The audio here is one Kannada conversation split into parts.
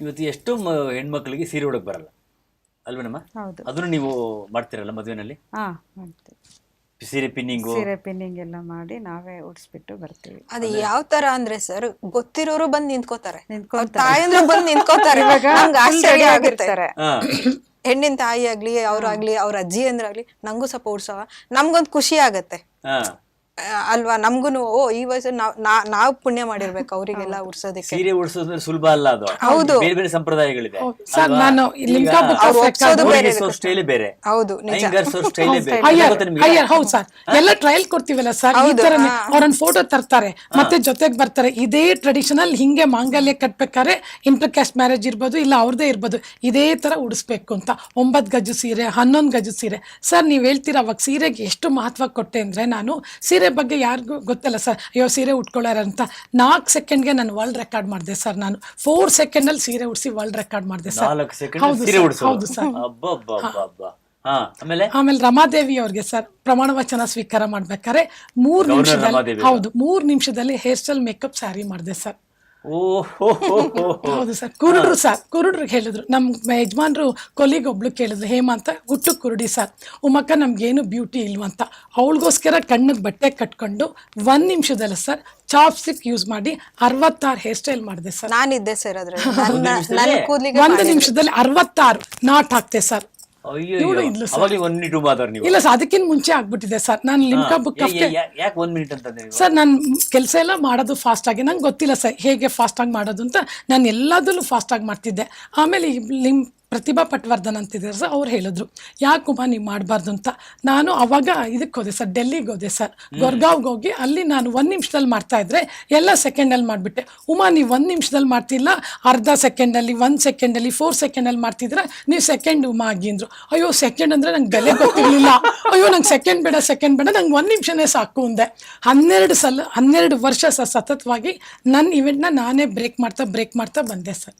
ಇವತ್ತು ಎಷ್ಟೋ ಹೆಣ್ಮಕ್ಳಿಗೆ ಸೀರೆ ಉಡಕ್ ಬರಲ್ಲ ಅಲ್ವೇನಮ್ಮ? ಅದನ್ನು ನೀವು ಮಾಡ್ತೀರಲ್ಲ ಮದುವೆನಲ್ಲಿ? ಸೀರೆ ಪಿನ್ನಿಂಗ್ ಎಲ್ಲ ಮಾಡಿ ನಾವೇ ಉಡ್ಸ್ಬಿಟ್ಟು ಬರ್ತೀವಿ. ಅದು ಯಾವ ತರ ಅಂದ್ರೆ ಸರ್, ಗೊತ್ತಿರೋರು ಬಂದು ನಿಂತ್ಕೋತಾರೆ, ತಾಯಂದ್ರು ಬಂದು ನಿಂತ್ಕೋತಾರೆ. ನಮ್ಗೆ ಆಶ್ಚರ್ಯ ಆಗುತ್ತೆ. ಹೆಣ್ಣಿನ ತಾಯಿ ಆಗ್ಲಿ, ಅವ್ರಾಗ್ಲಿ, ಅವ್ರ ಅಜ್ಜಿ ಅಂದ್ರಾಗ್ಲಿ, ನಂಗೂ ಸ್ವಲ್ಪ ಉಡ್ಸವ, ನಮ್ಗೊಂದ್ ಖುಷಿ ಆಗತ್ತೆ ಅಲ್ವಾ? ನಮ್ಗುನು ಓ ಈ ವಯಸ್ಸು ನಾವ್ ಪುಣ್ಯ ಮಾಡಿರ್ಬೇಕು ಅವರಿಗೆಲ್ಲ ಉಡ್ಸೋದಕ್ಕೆ. ಸೀರೆ ಉಡ್ಸೋದ್ರೆ ಸುಲಭ ಅಲ್ಲ, ಅದು ಹೌದು, ಬೇರೆ ಬೇರೆ ಸಂಪ್ರದಾಯಗಳಿದೆ. ಬೇರೆ ಹೌದು, ಹೌದು ಸರ್, ಎಲ್ಲ ಟ್ರಯಲ್ ಕೊಡ್ತೀವಲ್ಲ ಸರ್, ಈ ತರನೇ ಅವ್ರನ್ನ ಫೋಟೋ ತರ್ತಾರೆ, ಮತ್ತೆ ಜೊತೆಗೆ ಬರ್ತಾರೆ. ಇದೇ ಟ್ರೆಡಿಷನಲ್ ಹಿಂಗೆ ಮಾಂಗಲ್ಯ ಕಟ್ಬೇಕಾದ್ರೆ ಇಂಟರ್ ಕ್ಯಾಸ್ಟ್ ಮ್ಯಾರೇಜ್ ಇರ್ಬೋದು, ಇಲ್ಲ ಅವ್ರದೇ ಇರ್ಬೋದು, ಇದೇ ತರ ಉಡಿಸ್ಬೇಕು ಅಂತ. 9 ಗಜ ಸೀರೆ, 11 ಗಜ ಸೀರೆ. ಸರ್ ನೀವ್ ಹೇಳ್ತೀರ ಅವಾಗ ಸೀರೆಗೆ ಎಷ್ಟು ಮಹತ್ವ ಕೊಟ್ಟೆ ಅಂದ್ರೆ, ನಾನು ಸೀರೆ ಬಗ್ಗೆ ಯಾರಿಗೂ ಗೊತ್ತಲ್ಲ ಸರ್, ಅಯ್ಯೋ ಸೀರೆ ಉಟ್ಕೊಳ್ಳಾರ ಅಂತ 4 ಸೆಕೆಂಡ್ಗೆ ನಾನು ವರ್ಲ್ಡ್ ರೆಕಾರ್ಡ್ ಮಾಡಿದೆ ಸರ್. ನಾನು 4 ಸೆಕೆಂಡ್ ಸೀರೆ ಉಡಿಸಿ ವರ್ಲ್ಡ್ ರೆಕಾರ್ಡ್ ಮಾಡಿದೆ ಸರ್. ಹೌದು ಸರ್. ಆಮೇಲೆ ರಮಾದೇವಿ ಅವ್ರಿಗೆ ಸರ್ ಪ್ರಮಾಣ ವಚನ ಸ್ವೀಕಾರ ಮಾಡ್ಬೇಕಾದ್ರೆ 3 ನಿಮಿಷದಲ್ಲಿ, ಹೌದು 3 ನಿಮಿಷದಲ್ಲಿ ಹೇರ್ ಸ್ಟೈಲ್ ಮೇಕಪ್ ಸ್ಯಾರಿ ಮಾಡಿದೆ ಸರ್. ಹೌದು ಸರ್. ಕುರುಡ್ರು ಸರ್, ಕುರುಡ್ರಿಗೆ ಹೇಳಿದ್ರು, ನಮ್ಮ ಯಜಮಾನ್ರು ಕೊಲಿಗೆ ಒಬ್ಳು ಕೇಳಿದ್ರು, ಹೇಮ ಅಂತ, ಹುಟ್ಟು ಕುರುಡಿ ಸರ್, ಉಮಕ್ಕ ನಮ್ಗೇನು ಬ್ಯೂಟಿ ಇಲ್ವಂತ. ಅವಳಿಗೋಸ್ಕರ ಕಣ್ಣಿಗೆ ಬಟ್ಟೆ ಕಟ್ಕೊಂಡು 1 ನಿಮಿಷದಲ್ಲ ಸರ್ ಚಾಪ್ಸ್ಟಿಕ್ ಯೂಸ್ ಮಾಡಿ 66 ಹೇರ್ ಸ್ಟೈಲ್ ಮಾಡಿದೆ ಸರ್. ನಾನಿದ್ದೆ ಸರ್ ಅದ್ರ 1 ನಿಮಿಷದಲ್ಲಿ 66 ನಾಟ್ ಹಾಕ್ತೆ ಸರ್. ಇಲ್ಲ ಸರ್, ಅದಕ್ಕಿಂತ ಮುಂಚೆ ಆಗ್ಬಿಟ್ಟಿದೆ ಸರ್. ನಾನು ಲಿಮ್ಕಾ ಬುಕ್ ಸರ್, ನಾನು ಕೆಲಸ ಎಲ್ಲ ಮಾಡೋದು ಫಾಸ್ಟ್ ಆಗಿ, ನಂಗೆ ಗೊತ್ತಿಲ್ಲ ಸರ್ ಹೇಗೆ ಫಾಸ್ಟ್ ಆಗಿ ಮಾಡೋದು ಅಂತ. ನಾನು ಎಲ್ಲದಲ್ಲೂ ಫಾಸ್ಟ್ ಆಗಿ ಮಾಡ್ತಿದ್ದೆ. ಆಮೇಲೆ ಪ್ರತಿಭಾ ಪಟ್ವರ್ಧನ್ ಅಂತಿದ್ದಾರೆ ಸರ್, ಅವ್ರು ಹೇಳಿದ್ರು ಯಾಕುಮ್ಮ ನೀವು ಮಾಡಬಾರ್ದು ಅಂತ. ನಾನು ಅವಾಗ ಇದಕ್ಕೆ ಹೋದೆ ಸರ್, ಡೆಲ್ಲಿಗೆ ಹೋದೆ ಸರ್, ಗೊರ್ಗಾವ್ಗೆ ಹೋಗಿ ಅಲ್ಲಿ ನಾನು 1 ನಿಮಿಷದಲ್ಲಿ ಮಾಡ್ತಾ ಇದ್ರೆ ಎಲ್ಲ ಸೆಕೆಂಡಲ್ಲಿ ಮಾಡಿಬಿಟ್ಟೆ. ಉಮಾ ನೀವು 1 ನಿಮಿಷದಲ್ಲಿ ಮಾಡ್ತಿಲ್ಲ, ಅರ್ಧ ಸೆಕೆಂಡಲ್ಲಿ, 1 ಸೆಕೆಂಡಲ್ಲಿ, 4 ಸೆಕೆಂಡಲ್ಲಿ ಮಾಡ್ತಿದ್ರೆ ನೀವು ಸೆಕೆಂಡ್ ಉಮಾ ಆಗಿ ಅಂದ್ರು. ಅಯ್ಯೋ ಸೆಕೆಂಡ್ ಅಂದರೆ ನಂಗೆ ಬೆಲೆ ಗೊತ್ತಿರಲಿಲ್ಲ. ಅಯ್ಯೋ ನಂಗೆ ಸೆಕೆಂಡ್ ಬೇಡ, ನಂಗೆ 1 ನಿಮಿಷನೇ ಸಾಕು ಅಂದೆ. 12 ವರ್ಷ ಸರ್ ಸತತವಾಗಿ ನನ್ನ ಇವೆಂಟ್ನ ನಾನೇ ಬ್ರೇಕ್ ಮಾಡ್ತಾ ಬಂದೆ ಸರ್.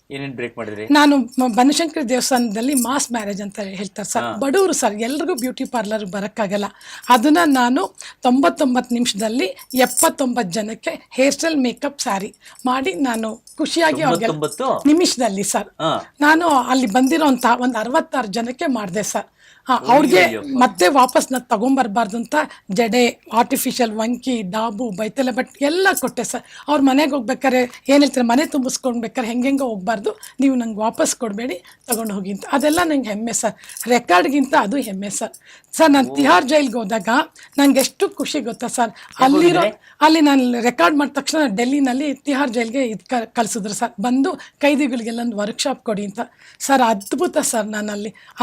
ನಾನು ಬನಶಂಕರಿ ದೇವಸ್ಥಾನದಲ್ಲಿ ಮಾಸ್ ಮ್ಯಾರೇಜ್ ಅಂತ ಹೇಳ್ತಾರೆ ಸರ್, ಬಡವರು ಸರ್, ಎಲ್ರಿಗೂ ಬ್ಯೂಟಿ ಪಾರ್ಲರ್ ಬರೋಕ್ಕಾಗಲ್ಲ. ಅದನ್ನ ನಾನು 99 ನಿಮಿಷದಲ್ಲಿ 79 ಜನಕ್ಕೆ ಹೇರ್ ಸ್ಟೈಲ್ ಮೇಕಪ್ ಸ್ಯಾರಿ ಮಾಡಿ ನಾನು ಖುಷಿಯಾಗಿ ಅವ್ರಿಗೆ ನಿಮಿಷದಲ್ಲಿ ಸರ್ ನಾನು ಅಲ್ಲಿ ಬಂದಿರೋಂಥ ಒಂದು 66 ಜನಕ್ಕೆ ಮಾಡಿದೆ ಸರ್. ಅವ್ರಿಗೆ ಮತ್ತೆ ವಾಪಸ್ ನಾನು ತಗೊಂಬರ್ಬಾರ್ದು ಅಂತ ಜಡೆ, ಆರ್ಟಿಫಿಷಿಯಲ್ ವಂಕಿ, ಡಾಬು, ಬೈತಲೆ ಬಟ್ ಎಲ್ಲ ಕೊಟ್ಟೆ ಸರ್. ಅವ್ರ ಮನೆಗೆ ಹೋಗ್ಬೇಕಾರೆ ಏನು ಹೇಳ್ತಾರೆ, ಮನೆ ತುಂಬಿಸ್ಕೊಂಡ್ಬೇಕಾರೆ ಹೆಂಗೆಂಗೆ ಹೋಗ್ಬಾರ್ದು, ನೀವು ನಂಗೆ ವಾಪಸ್ ಕೊಡಬೇಡಿ, ತಗೊಂಡು ಹೋಗಿ ಅಂತ. ಅದೆಲ್ಲ ನಂಗೆ ಹೆಮ್ಮೆ ಸರ್, ರೆಕಾರ್ಡ್ಗಿಂತ ಅದು ಹೆಮ್ಮೆ ಸರ್. ನಾನು ತಿಹಾರ್ ಜೈಲ್ಗೆ ಹೋದಾಗ ನಂಗೆ ಎಷ್ಟು ಖುಷಿ ಗೊತ್ತಾ ಸರ್, ಅಲ್ಲಿ ನಾನು ರೆಕಾರ್ಡ್ ಮಾಡಿದ ತಕ್ಷಣ ಡೆಲ್ಲಿನಲ್ಲಿ ತಿಹಾರ್ ಜೈಲ್ಗೆ ಕಳಿಸಿದ್ರು ಸರ್, ಬಂದು ಕೈದಿಗಳಿಗೆಲ್ಲ ಒಂದು ವರ್ಕ್ಶಾಪ್ ಕೊಡಿ ಅಂತ. ಸರ್ ಅದ್ಭುತ ಸರ್, ನಾನು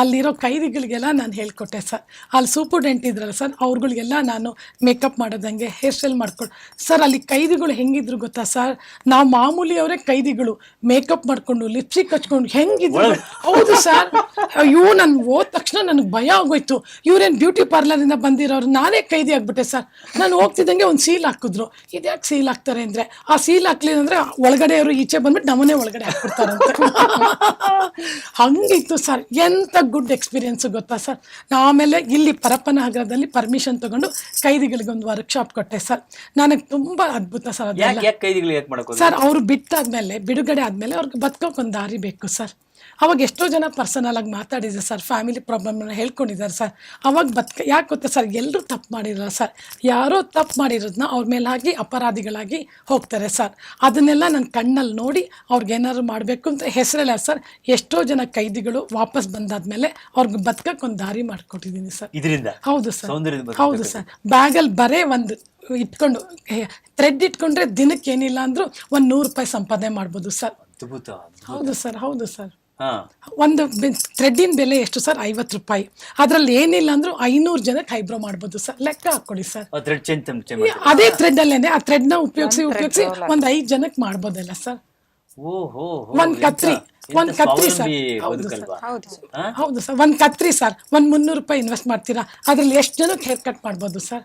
ಅಲ್ಲಿರೋ ಕೈದಿಗಳಿಗೆಲ್ಲ ನಾನು ಹೇಳ್ಕೊಟ್ಟೆ ಸರ್. ಅಲ್ಲಿ ಸೂಪರ್ಡೆಂಟ್ ಇದ್ರಲ್ಲ ಸರ್, ಅವ್ರುಗಳಿಗೆಲ್ಲ ನಾನು ಮೇಕಪ್ ಮಾಡೋದಂಗೆ, ಹೇರ್ ಸ್ಟೈಲ್ ಮಾಡ್ಕೊಂಡು ಸರ್. ಅಲ್ಲಿ ಕೈದಿಗಳು ಹೆಂಗಿದ್ರು ಗೊತ್ತಾ ಸರ್, ನಾವು ಮಾಮೂಲಿಯವರೇ ಕೈದಿಗಳು ಮೇಕಪ್ ಮಾಡ್ಕೊಂಡು ಲಿಪ್ಸ್ಟಿಕ್ ಹಚ್ಕೊಂಡು ಹೆಂಗಿದ್ರು. ಹೌದು ಸರ್. ಅಯ್ಯೋ ನಾನು ಹೋದ ತಕ್ಷಣ ನನಗೆ ಭಯ ಆಗೋಯ್ತು, ಇವ್ರೇನು ಬ್ಯೂಟಿ ಪಾರ್ಲರಿಂದ ಬಂದಿರೋರು, ನಾನೇ ಕೈದಿ ಆಗ್ಬಿಟ್ಟೆ ಸರ್. ನಾನು ಹೋಗ್ತಿದ್ದಂಗೆ ಒಂದು ಸೀಲ್ ಹಾಕಿದ್ರು. ಇದ್ಯಾಕೆ ಸೀಲ್ ಹಾಕ್ತಾರೆ ಅಂದರೆ, ಆ ಸೀಲ್ ಹಾಕ್ಲಿಲ್ಲ ಅಂದರೆ ಒಳಗಡೆ ಅವರು ಈಚೆ ಬಂದ್ಬಿಟ್ಟು ನಮ್ಮನೆ ಒಳಗಡೆ ಹಾಕ್ಬಿಡ್ತಾರಂತ. ಹಂಗಿತ್ತು ಸರ್. ಎಂಥ ಗುಡ್ ಎಕ್ಸ್ಪೀರಿಯನ್ಸ್ ಗೊತ್ತಾ ಸರ್. ಆಮೇಲೆ ಇಲ್ಲಿ ಪರಪ್ಪನಹಗರದಲ್ಲಿ ಪರ್ಮಿಷನ್ ತಗೊಂಡು ಕೈದಿಗಳಿಗೆ ಒಂದು ವರ್ಕ್ಶಾಪ್ ಕೊಟ್ಟೆ ಸರ್. ನನಗೆ ತುಂಬಾ ಅದ್ಭುತ ಸರ್ ಅದೆಲ್ಲ ಸರ್. ಅವ್ರು ಬಿಡುಗಡೆ ಆದ್ಮೇಲೆ ಅವ್ರಿಗೆ ಬದುಕೋಕೆ ಒಂದು ದಾರಿ ಬೇಕು ಸರ್. ಅವಾಗ ಎಷ್ಟೋ ಜನ ಪರ್ಸನಲ್ ಆಗಿ ಮಾತಾಡಿದ್ದಾರೆ ಸರ್, ಫ್ಯಾಮಿಲಿ ಪ್ರಾಬ್ಲಮ್ನ ಹೇಳ್ಕೊಂಡಿದ್ದಾರೆ ಸರ್. ಅವಾಗ ಯಾಕೆ ಗೊತ್ತಾ ಸರ್, ಎಲ್ಲರೂ ತಪ್ಪು ಮಾಡಿರಲ್ಲ ಸರ್, ಯಾರೋ ತಪ್ಪು ಮಾಡಿರೋದನ್ನ ಅವ್ರ ಮೇಲಾಗಿ ಅಪರಾಧಿಗಳಾಗಿ ಹೋಗ್ತಾರೆ ಸರ್. ಅದನ್ನೆಲ್ಲ ನನ್ನ ಕಣ್ಣಲ್ಲಿ ನೋಡಿ ಅವ್ರಿಗೇನಾದ್ರು ಮಾಡಬೇಕು ಅಂತ ಹೆಸರಲ್ಲ ಸರ್. ಎಷ್ಟೋ ಜನ ಕೈದಿಗಳು ವಾಪಸ್ ಬಂದಾದ್ಮೇಲೆ ಅವ್ರಿಗೆ ಬದುಕಕ್ಕೆ ಒಂದು ದಾರಿ ಮಾಡಿಕೊಟ್ಟಿದ್ದೀನಿ ಸರ್ ಇದರಿಂದ. ಹೌದು ಸರ್, ಹೌದು ಸರ್. ಬ್ಯಾಗಲ್ಲಿ ಬರೇ ಒಂದು ಇಟ್ಕೊಂಡು ಥ್ರೆಡ್ ಇಟ್ಕೊಂಡ್ರೆ ದಿನಕ್ಕೆ ಏನಿಲ್ಲ ಅಂದ್ರೂ ಒಂದು 100 ರೂಪಾಯಿ ಸಂಪಾದನೆ ಮಾಡ್ಬೋದು ಸರ್. ಹೌದು ಸರ್, ಹೌದು ಸರ್. ಹಾ ಒಂದು ಥ್ರೆಡ್ಡಿನ ಬೆಲೆ ಎಷ್ಟು ಸರ್? 50 ರೂಪಾಯಿ. ಅದ್ರಲ್ಲಿ ಏನಿಲ್ಲ ಅಂದ್ರೂ 500 ಜನಕ್ಕೆ ಐಬ್ರೋ ಮಾಡ್ಬೋದು ಸರ್. ಲೆಕ್ಕ ಹಾಕೊಳ್ಳಿ ಸರ್. ಥ್ರೆಡ್ ಚೇಂಜ್ ಅದೇ ಥ್ರೆಡ್ ಅಲ್ಲೇನೆ ಆ ಥ್ರೆಡ್ ನ ಉಪಯೋಗಿಸಿ ಒಂದ್ 5 ಜನಕ್ಕೆ ಮಾಡ್ಬೋದಲ್ಲ ಸರ್. ಓಹೋ ಒಂದ್ ಕತ್ರಿ ಸರ್. ಹೌದು ಸರ್. ಹೌದು ಸರ್, ಒಂದ್ ಕತ್ರಿ ಸರ್, ಒಂದ್ 300 ರೂಪಾಯಿ ಇನ್ವೆಸ್ಟ್ ಮಾಡ್ತೀರಾ, ಅದ್ರಲ್ಲಿ ಎಷ್ಟು ಜನಕ್ಕೆ ಹೇರ್ ಕಟ್ ಮಾಡ್ಬೋದು ಸರ್.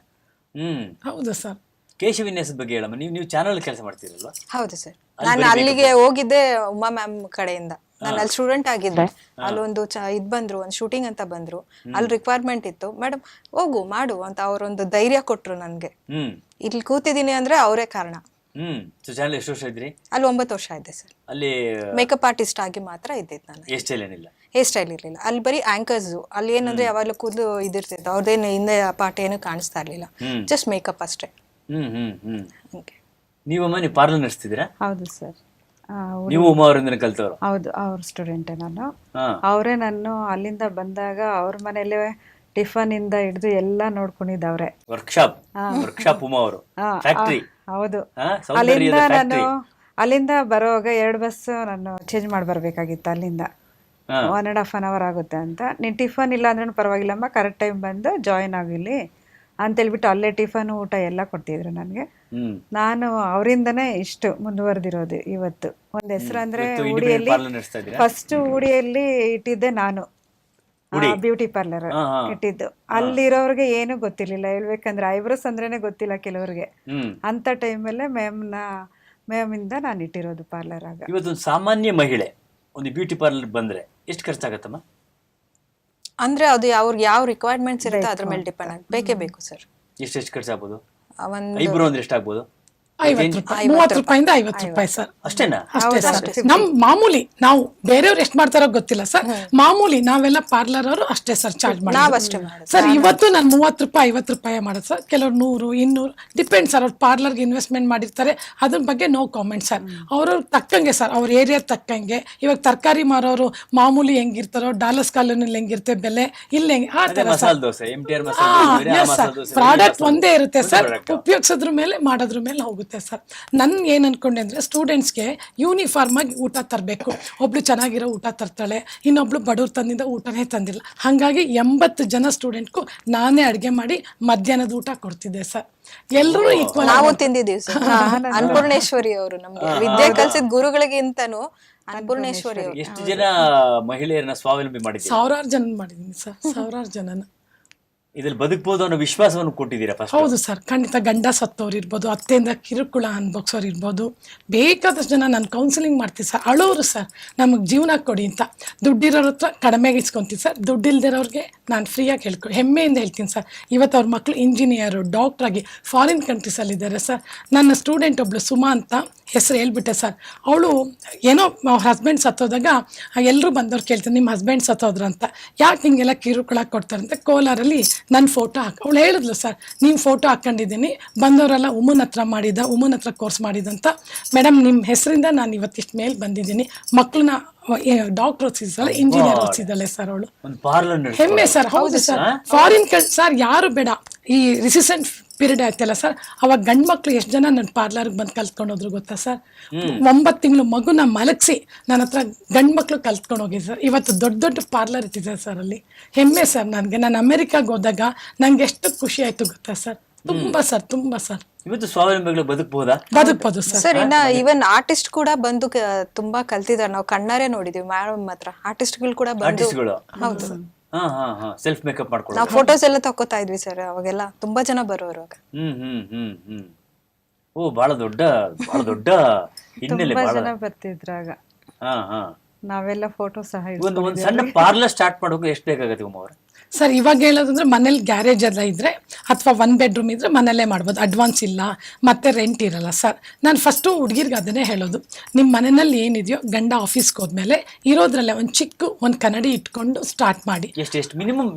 ಹೌದು ಸರ್. ಕೇಶ ವಿನ್ಯಾಸದ ಬಗ್ಗೆ ಹೇಳಮ್ಮ. ನೀವು ಚಾನಲ್ ಕೆಲಸ ಮಾಡ್ತೀರಲ್ವಾ? ಹೌದು ಸರ್. ನಾನು ಅಲ್ಲಿಗೆ ಹೋಗಿದ್ದೆ ಉಮಾ ಮ್ಯಾಮ್ ಕಡೆಯಿಂದ. ನಾನು ಅಲ್ಲಿ ಸ್ಟೂಡೆಂಟ್ ಆಗಿದ್ದೆ. ಅಲ್ಲೊಂದು ಇದ್ ಬಂದ್ರು, ಒಂದು ಶೂಟಿಂಗ್ ಅಂತ ಬಂದ್ರು. ಅಲ್ಲಿ ರಿಕ್ವೈರ್ಮೆಂಟ್ ಇತ್ತು. ಮೇಡಮ್ ಹೋಗು ಮಾಡು ಅಂತ ಅವರೊಂದು ಧೈರ್ಯ ಕೊಟ್ರು ನನ್ಗೆ. ಇಲ್ಲಿ ಕೂತಿದ್ದೀನಿ ಅಂದ್ರೆ ಅವರೇ ಕಾರಣ. ಚಾನಲ್ ಎಷ್ಟು ವರ್ಷ ಇದ್ರಿ? ಅಲ್ಲಿ 9 ವರ್ಷ ಇದ್ದೆ ಸರ್. ಅಲ್ಲಿ ಮೇಕಪ್ ಆರ್ಟಿಸ್ಟ್ ಆಗಿ ಮಾತ್ರ ಇದ್ದಿದ್ದು ನಾನು. ಹೇರ್ ಸ್ಟೈಲ್ ಏನಿಲ್ಲ? ಹೇರ್ ಸ್ಟೈಲ್ ಇರ್ಲಿಲ್ಲ. ಅಲ್ಲಿ ಬರೀ ಆಂಕರ್ಸ್. ಅಲ್ಲಿ ಏನಂದ್ರೆ ಯಾವಾಗಲೂ ಕೂದಲು ಇದಿರ್ತಿತ್ತು. ಅವ್ರದ್ದೇನು ಹಿಂದೆ ಪಾರ್ಟ್ ಏನು ಕಾಣಿಸ್ತಾ ಇರ್ಲಿಲ್ಲ. ಜಸ್ಟ್ ಮೇಕಪ್ ಅಷ್ಟೇ. ನೀವಮ್ಮ ನೀವು ಪಾರ್ಲರ್ ನಡೆಸ್ತಿದ್ದೀರಾ? ಹೌದು ಸರ್. ನೀವು ಉಮಾ ಅವರಿಂದ ಕಲ್ತವ್ರು? ಹೌದು, ಅವ್ರ ಸ್ಟೂಡೆಂಟೇ ನಾನು. ಅವರೇ ನಾನು ಅಲ್ಲಿಂದ ಬಂದಾಗ ಅವ್ರ ಮನೇಲಿ ಟಿಫನ್ ಇಂದ ಹಿಡಿದು ಎಲ್ಲ ನೋಡ್ಕೊಂಡಿದ್ದವ್ರೆ. ವರ್ಕ್ಶಾಪ್ ಉಮಾ ಅವರು ಫ್ಯಾಕ್ಟರಿ. ಹೌದು. ಅಲ್ಲಿಂದ ಬರೋವಾಗ 2 ಬಸ್ ನಾನು ಚೇಂಜ್ ಮಾಡಿ ಬರ್ಬೇಕಾಗಿತ್ತು. ಅಲ್ಲಿಂದ 1.5 hour ಆಗುತ್ತೆ ಅಂತ. ನೀನ್ ಟಿಫನ್ ಇಲ್ಲ ಅಂದ್ರೂ ಪರವಾಗಿಲ್ಲಮ್ಮ, ಕರೆಕ್ಟ್ ಟೈಮ್ ಬಂದು ಜಾಯಿನ್ ಆಗಿಲ್ಲಿ ಅಂತೇಳ್ಬಿಟ್ಟು ಅಲ್ಲೇ ಟಿಫನ್ ಊಟ ಎಲ್ಲ ಕೊಡ್ತಿದ್ರು ನನಗೆ. ನಾನು ಅವರಿಂದನೇ ಇಷ್ಟು ಮುಂದುವರೆದಿರೋದು ಇವತ್ತು. ಒಂದ್ ಹೆಸರು ಅಂದ್ರೆ ಉಡಿಯಲ್ಲಿ ಫಸ್ಟ್ ಉಡಿಯಲ್ಲಿ ಇಟ್ಟಿದ್ದೆ ನಾನು, ಬ್ಯೂಟಿ ಪಾರ್ಲರ್ ಇಟ್ಟಿದ್ದು. ಅಲ್ಲಿರೋರ್ಗೆ ಏನು ಗೊತ್ತಿರ್ಲಿಲ್ಲ. ಹೇಳ್ಬೇಕಂದ್ರೆ ಐಬ್ರೋಸ್ ಅಂದ್ರೇನೆ ಗೊತ್ತಿಲ್ಲ ಕೆಲವ್ರಿಗೆ. ಅಂತ ಟೈಮಲ್ಲೇ ಮ್ಯಾಮ್ ಇಂದ ನಾನು ಇಟ್ಟಿರೋದು ಪಾರ್ಲರ್. ಆಗ ಇವತ್ತು ಸಾಮಾನ್ಯ ಮಹಿಳೆ ಒಂದು ಬ್ಯೂಟಿ ಪಾರ್ಲರ್ ಬಂದ್ರೆ ಎಷ್ಟು ಖರ್ಚಾಗತ್ತಮ್ಮ? ಅಂದ್ರೆ ಅದು ಅವ್ರಿಗೆ ಯಾವ ರಿಕ್ವೈರ್ಮೆಂಟ್ಸ್ ಇರುತ್ತೆ ಅದ್ರ ಮೇಲೆ ಡಿಪೆಂಡ್ ಆಗಿ ಬೇಕೇ ಬೇಕು ಸರ್. ಎಷ್ಟು ಖರ್ಚಾಗ್ಬೋದು? ಐಬ್ರೋ ಅಂದ್ರೆ ಎಷ್ಟಾಗ್ಬೋದು? 50 ರೂಪಾಯಿ, 30 ರೂಪಾಯಿಂದ 50 ರೂಪಾಯಿ ಸರ್. ಅಷ್ಟೇನಾ? ಅಷ್ಟೇ ಸರ್. ನಮ್ ಮಾಮೂಲಿ ನಾವು ಬೇರೆಯವ್ರು ಎಷ್ಟು ಮಾಡ್ತಾರೋ ಗೊತ್ತಿಲ್ಲ ಸರ್. ಮಾಮೂಲಿ ನಾವೆಲ್ಲ ಪಾರ್ಲರ್ ಅವರು ಅಷ್ಟೇ ಸರ್ ಚಾರ್ಜ್ ಮಾಡೋದು ಸರ್. ಇವತ್ತು ನಾನು 30 ರೂಪಾಯಿ 50 ರೂಪಾಯಿ ಮಾಡೋದು ಸರ್. ಕೆಲವ್ರು 100 200 ಡಿಪೆಂಡ್ ಸರ್. ಅವ್ರು ಪಾರ್ಲರ್ಗೆ ಇನ್ವೆಸ್ಟ್ಮೆಂಟ್ ಮಾಡಿರ್ತಾರೆ, ಅದ್ರ ಬಗ್ಗೆ ನೋ ಕಾಮೆಂಟ್ ಸರ್. ಅವ್ರವ್ರ ತಕ್ಕಂಗೆ ಸರ್, ಅವ್ರ ಏರಿಯಾ ತಕ್ಕಂಗೆ. ಇವಾಗ ತರಕಾರಿ ಮಾರೋರು ಮಾಮೂಲಿ ಹೆಂಗಿರ್ತಾರೋ, ಡಾಲರ್ಸ್ ಕಾಲೋನಿಲಿ ಹೆಂಗಿರುತ್ತೆ ಬೆಲೆ, ಇಲ್ಲಿ ಹೆಂಗೆ ಆ ತರ ಸರ್. ಪ್ರಾಡಕ್ಟ್ ಒಂದೇ ಇರುತ್ತೆ ಸರ್. ಉಪಯೋಗಿಸೋದ್ರ ಮೇಲೆ ಮಾಡೋದ್ರ ಮೇಲೆ ಹೋಗುತ್ತೆ ಸರ್. ನನ್ ಏನ್ ಅನ್ಕೊಂಡೆ ಅಂದ್ರೆ ಸ್ಟೂಡೆಂಟ್ಸ್ಗೆ ಯೂನಿಫಾರ್ಮ್ ಆಗಿ ಊಟ ತರಬೇಕು. ಒಬ್ಳು ಚೆನ್ನಾಗಿರೋ ಊಟ ತರ್ತಾಳೆ, ಇನ್ನೊಬ್ಳು ಬಡವ್ರ ತಂದಿದ್ದ ಊಟನೇ ತಂದಿಲ್ಲ. ಹಾಗಾಗಿ 80 ಜನ ಸ್ಟೂಡೆಂಟ್ಗೂ ನಾನೇ ಅಡ್ಗೆ ಮಾಡಿ ಮಧ್ಯಾಹ್ನದ ಊಟ ಕೊಡ್ತಿದ್ದೆ ಸರ್. ಎಲ್ಲರೂ ಈಕ್ವಲ್. ನಾವು ತಿಂದಿದ್ದೀವಿ ಸರ್. ಅನ್ನಪೂರ್ಣೇಶ್ವರಿ ಅವರು ನಮ್ಗೆ ವಿದ್ಯೆ ಕಲಿಸಿದ ಗುರುಗಳಿಗಿಂತನೂ ಅನ್ನಪೂರ್ಣೇಶ್ವರಿ ಅವರು. ಎಷ್ಟು ಜನ ಮಹಿಳೆಯರನ್ನ ಸ್ವಾವಲಂಬಿ ಮಾಡಿದ್ದೀರಾ? 1000 ಜನ ಮಾಡಿದೀನಿ ಸರ್. 1000 ಜನನ ಇದ್ರಲ್ಲಿ ಬದುಕಬಹುದು ಅನ್ನೋ ವಿಶ್ವಾಸವನ್ನು ಕೊಟ್ಟಿದ್ದೀರಾ? ಹೌದು ಸರ್, ಖಂಡಿತ. ಗಂಡ ಸತ್ತವ್ರು ಇರ್ಬೋದು, ಅತ್ತೆಯಿಂದ ಕಿರುಕುಳ ಅನ್ಭೋಗ್ಸೋರು ಇರ್ಬೋದು, ಬೇಕಾದಷ್ಟು ಜನ ನಾನು ಕೌನ್ಸಿಲಿಂಗ್ ಮಾಡ್ತೀನಿ ಸರ್. ಅಳೋರು ಸರ್, ನಮಗೆ ಜೀವನ ಕೊಡಿ ಅಂತ. ದುಡ್ಡಿರೋರ ಹತ್ರ ಕಡಿಮೆಗೆ ಇಸ್ಕೊತೀನಿ ಸರ್. ದುಡ್ಡಿಲ್ದಿರೋರಿಗೆ ನಾನು ಫ್ರೀಯಾಗಿ ಹೆಮ್ಮೆಯಿಂದ ಹೇಳ್ತೀನಿ ಸರ್. ಇವತ್ತು ಅವ್ರ ಮಕ್ಕಳು ಇಂಜಿನಿಯರು, ಡಾಕ್ಟ್ರಾಗಿ ಫಾರಿನ್ ಕಂಟ್ರೀಸಲ್ಲಿದ್ದಾರೆ ಸರ್. ನನ್ನ ಸ್ಟೂಡೆಂಟ್ ಒಬ್ಳು ಸುಮಾ ಅಂತ ಹೆಸರು ಹೇಳ್ಬಿಟ್ಟೆ ಸರ್. ಅವಳು ಏನೋ ಅವ್ರ ಹಸ್ಬೆಂಡ್ ಸತ್ತೋದಾಗ ಎಲ್ಲರೂ ಬಂದವ್ರು ಕೇಳ್ತಾರೆ, ನಿಮ್ಮ ಹಸ್ಬೆಂಡ್ ಸತ್ತೋದ್ರು ಅಂತ, ಯಾಕೆ ಹಿಂಗೆಲ್ಲ ಕಿರುಕುಳ ಕೊಡ್ತಾರೆ ಅಂತ. ಕೋಲಾರಲ್ಲಿ ನನ್ನ ಫೋಟೋ ಅವಳು ಹೇಳಿದ್ಲು ಸರ್, ನೀವು ಫೋಟೋ ಹಾಕ್ಕೊಂಡಿದ್ದೀನಿ, ಬಂದವರೆಲ್ಲ ಉಮನ್ ಹತ್ರ ಕೋರ್ಸ್ ಮಾಡಿದಂತ. ಮೇಡಮ್ ನಿಮ್ಮ ಹೆಸರಿಂದ ನಾನು ಇವತ್ತಿಷ್ಟು ಮೇಲೆ ಬಂದಿದ್ದೀನಿ. ಮಕ್ಕಳನ್ನ ಡಾಕ್ಟರ್ ಓದಿಸಿದಾಳೆ, ಇಂಜಿನಿಯರ್ ಓದಿಸಿದಾಳೆ ಸರ್. ಅವಳು ಹೆಮ್ಮೆ ಸರ್. ಹೌದು ಸರ್. ಫಾರಿನ್ ಸರ್ ಯಾರು ಬೇಡ. ಈ ರಿಸೆಷನ್ ಪೀರಿಯಡ್ ಆಯ್ತಲ್ಲ ಸರ್, ಅವಾಗ ಗಂಡು ಮಕ್ಳು ಎಷ್ಟು ಜನ ನನ್ನ ಪಾರ್ಲರ್ಗೆ ಬಂದು ಕಲ್ತ್ಕೊಂಡು ಹೋದ್ರು ಗೊತ್ತಾ ಸರ್? 9 ತಿಂಗಳು ಮಗುನ ಮಲಗಿಸಿ ನನ್ನ ಹತ್ರ ಗಂಡು ಮಕ್ಳು ಕಲ್ತ್ಕೊಂಡು ಹೋಗಿ ಸರ್. ಇವತ್ತು ದೊಡ್ಡ ಪಾರ್ಲರ್ ಇಟ್ಟಿದೆ ಸರ್. ಅಲ್ಲಿ ಹೆಮ್ಮೆ ಸರ್ ನನಗೆ. ನಾನು ಅಮೆರಿಕಾಗೆ ಹೋದಾಗ ನಂಗೆ ಎಷ್ಟು ಖುಷಿ ಆಯ್ತು ಗೊತ್ತಾ ಸರ್? ತುಂಬಾ ಸರ್. ಇವತ್ತು ಸ್ವಾವಲಂಬಿಗಳು ಬದುಕಬಹುದು ಸರ್. ಸರ್ ಇನ್ನ ಈವನ್ ಆರ್ಟಿಸ್ಟ್ ಕೂಡ ಬಂದು ತುಂಬಾ ಕಲ್ತಿದ್ದಾರೆ. ನಾವು ಕಣ್ಣಾರೆ ನೋಡಿದೀವಿ ಮೇಡಮ್ ಹತ್ರ. ಆರ್ಟಿಸ್ಟ್ಗಳು ಕೂಡ ಬಂದು. ಹೌದು, ಸೆಲ್ಫ್ ಮೇಕಪ್ ಮಾಡ್ಕೊಂಡು ನಾವು ಫೋಟೋಸ್ ಎಲ್ಲ ತಗೋತಾ ಇದ್ವಿ ಸರ್. ಅವಾಗೆಲ್ಲ ತುಂಬಾ ಜನ ಬರೋರು. ಓ, ಬಹಳ ದೊಡ್ಡ ಹಿನ್ನೆಲೆ. ತುಂಬಾ ಜನ ಬರ್ತಿದ್ರಾಗ. ನಾವೆಲ್ಲ ಫೋಟೋ ಸಹ ಒಂದು ಸಣ್ಣ ಪಾರ್ಲರ್ ಸ್ಟಾರ್ಟ್ ಮಾಡೋಕೆ ಎಷ್ಟು ಬೇಕಾಗುತ್ತೆ ಉಮಾ ಅವರೇ? ಸರ್ ಇವಾಗ ಹೇಳೋದಂದ್ರೆ ಮನೇಲಿ ಗ್ಯಾರೇಜ್ ಎಲ್ಲ ಇದ್ರೆ ಅಥವಾ 1 ಬೆಡ್ರೂಮ್ ಇದ್ರೆ ಮನೇಲೇ ಮಾಡ್ಬೋದು. ಅಡ್ವಾನ್ಸ್ ಇಲ್ಲ, ಮತ್ತೆ ರೆಂಟ್ ಇರಲ್ಲ ಸರ್. ನಾನು ಫಸ್ಟು ಹುಡುಗಿರ್ಗೆ ಅದನ್ನೇ ಹೇಳೋದು, ನಿಮ್ಮ ಮನೆಯಲ್ಲಿ ಏನಿದೆಯೋ ಗಂಡ ಆಫೀಸ್ಗೆ ಹೋದ್ಮೇಲೆ ಇರೋದ್ರಲ್ಲೇ ಒಂದು ಕನ್ನಡಿ ಇಟ್ಕೊಂಡು ಸ್ಟಾರ್ಟ್ ಮಾಡಿ. Minimum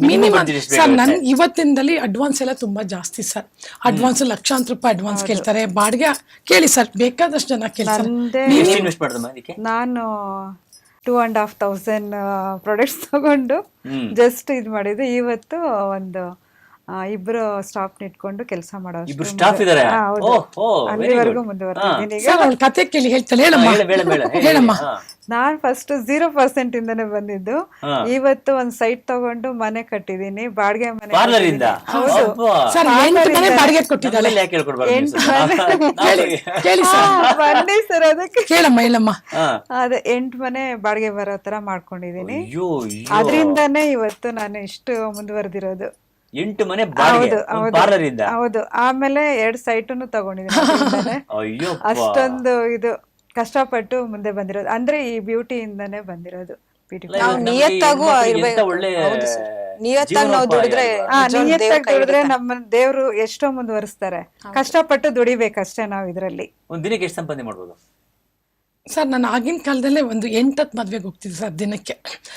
sir. ನನ್ ಇವತ್ತಿನದಲ್ಲಿ ಅಡ್ವಾನ್ಸ್ ಎಲ್ಲ ತುಂಬಾ ಜಾಸ್ತಿ ಸರ್. ಅಡ್ವಾನ್ಸ್ ಲಕ್ಷಾಂತರ ರೂಪಾಯಿ ಅಡ್ವಾನ್ಸ್ ಕೇಳ್ತಾರೆ. ಬಾಡಿಗೆ ಕೇಳಿ ಸರ್, ಬೇಕಾದಷ್ಟು ಜನ ಕೇಳ್ತಾರೆ. ನಾನು 2,500 ಪ್ರಾಡಕ್ಟ್ಸ್ ತಗೊಂಡು ಜಸ್ಟ್ ಇದು ಮಾಡಿದೆ. ಇವತ್ತು ಒಂದು ಇಬ್ರು ಸ್ಟಾಫ್ ಇಟ್ಕೊಂಡು ಕೆಲಸ ಮಾಡೋ ಅಲ್ಲಿವರೆಗೂ ಮುಂದುವರೆದಿದ್ದೀನಿ. ಕತೆ ಕೇಳಿ ಹೇಳ್ತಾಳೆ. ಹೇಳಮ್ಮ. ನಾನ್ ಫಸ್ಟ್ 0% ಇಂದಾನೆ ಬಂದಿದ್ದು. ಇವತ್ತು ಒಂದ್ ಸೈಟ್ ತಗೊಂಡು ಮನೆ ಕಟ್ಟಿದೀನಿ, ಬಾಡಿಗೆ ಮನೆ. ಪಾರ್ಲರ್ ಇಂದ ಸರ್ 8 ಮನೆ ಬಾಡಿಗೆ ಕೊಟ್ಟಿದ್ದಾಳೆ. ಯಾಕೆ ಹೇಳ್ಕೊಡ್ಬಾರ್ದು ಕೇಳಿ ಸರ್, ಬನ್ನಿ ಸರ್, ಅದಕ್ಕೆ ಕೇಳಮ್ಮ ಇಲ್ಲಮ್ಮ. ಅದೇ 8 ಮನೆ ಬಾಡಿಗೆ ಬರೋ ತರ ಮಾಡ್ಕೊಂಡಿದೀನಿ. ಅಯ್ಯೋ ಅದ್ರಿಂದಾನೇ ಇವತ್ತು ನಾನು ಇಷ್ಟು ಮುಂದುವರೆದಿರೋದು. 8 ಮನೆ ಬಾಡಿಗೆ ಪಾರ್ಲರ್ ಇಂದ. ಹೌದು. ಆಮೇಲೆ 2 ಸೈಟನ್ನು ತಗೊಂಡಿದ್ದೀನಿ. ಅಯ್ಯೋ ಅಷ್ಟೊಂದು ಇದು ಕಷ್ಟಪಟ್ಟು ಮುಂದೆ ಬಂದಿರೋದು ಅಂದ್ರೆ ಈ ಬ್ಯೂಟಿ ಇಂದಾನೆ ಬಂದಿರೋದು. ನಾವು ನಿಯತ್ತಾಗೂ ಇರ್ಬೇಕು. ಒಳ್ಳೆ ನಿಯತ್ತಾಗಿ ನಾವು ದುಡಿದ್ರೆ ನಿಯತ್ತಾಗಿ ದುಡಿದ್ರೆ ನಮ್ಮ ದೇವ್ರು ಎಷ್ಟೋ ಮುಂದುವರಿಸ್ತಾರೆ. ಕಷ್ಟಪಟ್ಟು ದುಡಿಬೇಕಷ್ಟೇ ನಾವು ಇದ್ರಲ್ಲಿ. ಒಂದ್ ದಿನಕ್ಕೆ ಎಷ್ಟು ಸಂಪಾದನೆ ಮಾಡ್ಬೋದು ಸರ್? ನಾನು ಆಗಿನ ಕಾಲದಲ್ಲೇ ಒಂದು 8-10 ಮದ್ವೆಗೆ ಹೋಗ್ತಿದ್ದೆ ಸರ್ ದಿನಕ್ಕೆ.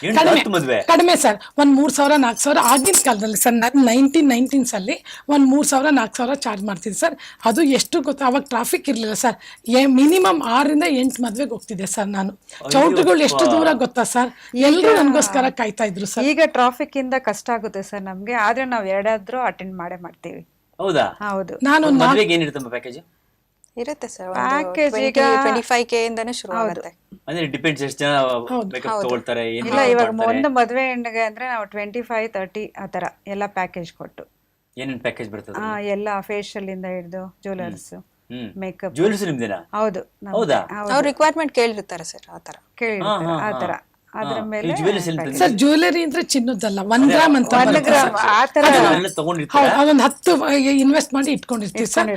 8-10 ಮದ್ವೆ? ಕಡಿಮೆ ಸರ್, ಒಂದ್ 3,000-4,000 ಆಗಿನ ಕಾಲದಲ್ಲಿ ಸರ್. ನಾನು 1919s ಅಲ್ಲಿ ಒಂದ್ 3,000-4,000 ಚಾರ್ಜ್ ಮಾಡ್ತಿದ್ದೆ ಸರ್. ಅದು ಎಷ್ಟು ಗೊತ್ತಾ, ಅವಾಗ ಟ್ರಾಫಿಕ್ ಇರ್ಲಿಲ್ಲ ಸರ್. ಮಿನಿಮಮ್ 6-8 ಮದ್ವೆಗೆ ಹೋಗ್ತಿದ್ದೆ ಸರ್ ನಾನು. ಚೌಟ್ರುಗಳು ಎಷ್ಟು ದೂರ ಗೊತ್ತಾ ಸರ್, ಎಲ್ಲರೂ ನನಗೋಸ್ಕರ ಕಾಯ್ತಾ ಇದ್ರು ಸರ್. ಈಗ ಟ್ರಾಫಿಕ್ ಇಂದ ಕಷ್ಟ ಆಗುತ್ತೆ ಸರ್ ನಮ್ಗೆ, ಆದ್ರೆ ನಾವ್ ಎರಡಾದ್ರೂ ಅಟೆಂಡ್ ಮಾಡ್ತೀವಿ. ಹೌದಾ? ಹೌದು. ನಾನು ಮದ್ವೆಗೆ ಏನಿರುತ್ತೆ ಪ್ಯಾಕೇಜ್? ಇರುತ್ತೆ ಸರ್, ಪ್ಯಾಕೇಜ್ ಈಗ 25K ಇಂದಾನೆ ಶುರು ಆಗುತ್ತೆ. ಅಂದ್ರೆ ಡಿಪೆಂಡ್ಸ್ ಎಷ್ಟು ಜನ ಮೇಕಪ್ ತಗೊಳ್ತಾರೆ. ಇಲ್ಲ, ಇವಾಗ ಒಂದು ಮದ್ವೆ ಹೆಣ್ಣಿಗೆ ಅಂದ್ರೆ ನಾವು 25-30 ಆತರ ಎಲ್ಲ ಪ್ಯಾಕೇಜ್ ಕೊಟ್ಟು. ಏನೇನ್ ಪ್ಯಾಕೇಜ್ ಬರ್ತದೆ? ಎಲ್ಲ ಫೇಶಿಯಲ್ ಇಂದ ಹಿಡಿದು ಜ್ಯುವೆಲರ್ಸ್, ಮೇಕಪ್. ಜ್ಯುವೆಲರ್ಸ್ ನಿಮ್ದೇನಾ? ಹೌದು. ಹೌದಾ? ಅವ್ರ ರಿಕ್ವೈರ್ಮೆಂಟ್ ಕೇಳಿರ್ತಾರೆ ಸರ್, ಆತರ ಕೇಳಿರ್ತಾರೆ ಆತರ. ಅದ್ರ ಮೇಲೆ ಸರ್ ಜ್ಯುವೆಲರಿ ಅಂದ್ರೆ ಚಿನ್ನದಲ್ಲ, 1 ಗ್ರಾಮ್ ಅಂತ ಅದೊಂದು 10 ಇನ್ವೆಸ್ಟ್ ಮಾಡಿ ಇಟ್ಕೊಂಡಿರ್ತೀವಿ ಸರ್.